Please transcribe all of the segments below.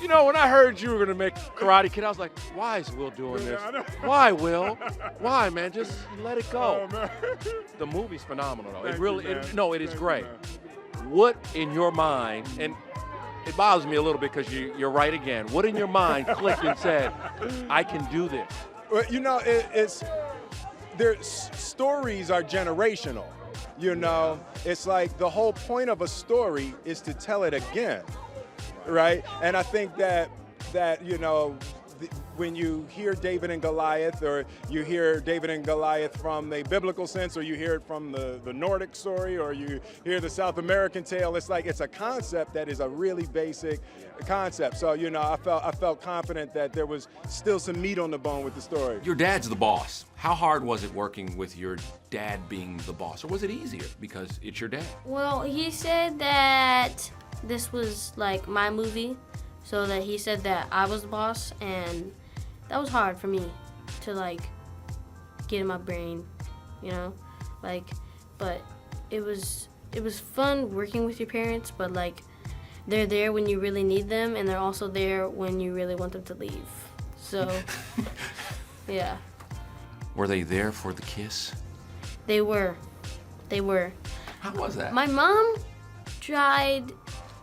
You know, when I heard you were going to make Karate Kid, I was like, why is Will doing this? Why, Will? Why, man? Just let it go. Oh, man. The movie's phenomenal, though. Thank It really, you, man. no, it is Thank great. you, What in your mind, and it bothers me a little bit because you're right again. What in your mind clicked and said, I can do this? Well, you know, stories are generational. You know, it's like the whole point of a story is to tell it again, right? And I think that you know, when you hear David and Goliath, or you hear David and Goliath from a biblical sense, or you hear it from the Nordic story, or you hear the South American tale, it's like it's a concept that is a really basic concept. So, you know, I felt confident that there was still some meat on the bone with the story. Your dad's the boss. How hard was it working with your dad being the boss, or was it easier because it's your dad? Well, he said that this was like my movie, so that he said that I was the boss, and that was hard for me to like get in my brain, you know, like, but it was fun working with your parents, but like they're there when you really need them, and they're also there when you really want them to leave. So yeah. Were they there for the kiss? They were. How was that? My mom tried.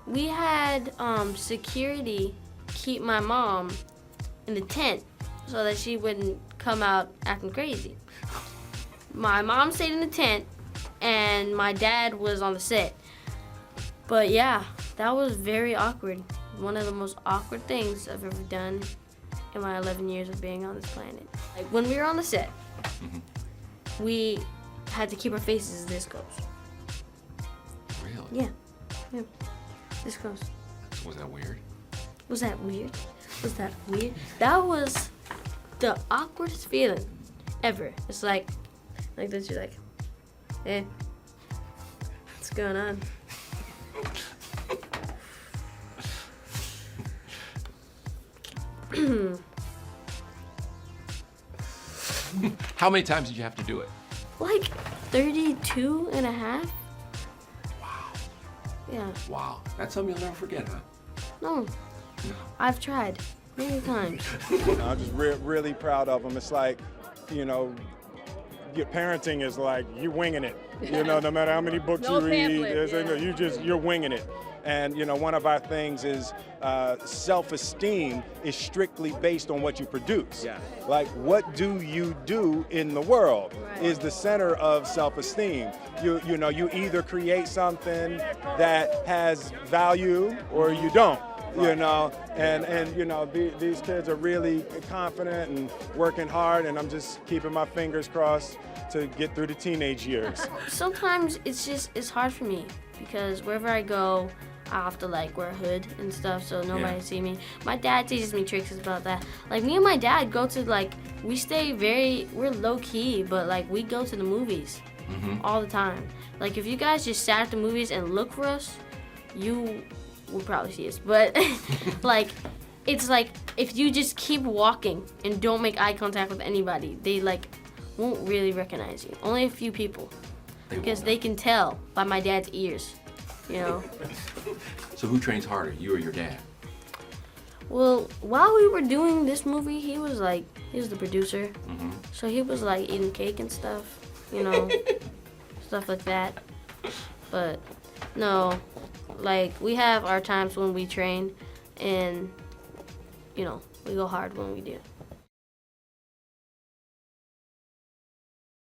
We had security keep my mom in the tent so that she wouldn't come out acting crazy. My mom stayed in the tent, and my dad was on the set. But yeah, that was very awkward. One of the most awkward things I've ever done in my 11 years of being on this planet. Like when we were on the set, we had to keep our faces this close. Really? Yeah. This close. Was that weird? Was that weird? Was that weird? That was the awkwardest feeling ever. It's like this, you're like, hey, what's going on? How many times did you have to do it? Like 32 and a half? Wow. Yeah. Wow. That's something you'll never forget, huh? No. I've tried many times. I'm just really proud of them. It's like, you know, your parenting is like you winging it. You know, no matter how many books No you read, pamphlet, you're winging it. And you know, one of our things is self-esteem is strictly based on what you produce. Yeah. Like, what do you do in the world Right. is the center of self-esteem. You know, you either create something that has value or you don't. You know, and you know, these kids are really confident and working hard, and I'm just keeping my fingers crossed to get through the teenage years. Sometimes it's hard for me because wherever I go, I have to like wear a hood and stuff so nobody see me. My dad teaches me tricks about that. Like me and my dad go to like, we're low key, but like we go to the movies all the time. Like if you guys just sat at the movies and look for us, you will probably see us. But like, it's like if you just keep walking and don't make eye contact with anybody, they like won't really recognize you. Only a few people. Because they can tell by my dad's ears, you know. So who trains harder, you or your dad? Well, while we were doing this movie, he was the producer. So he was like eating cake and stuff, you know, stuff like that. But no, like we have our times when we train, and you know, we go hard when we do.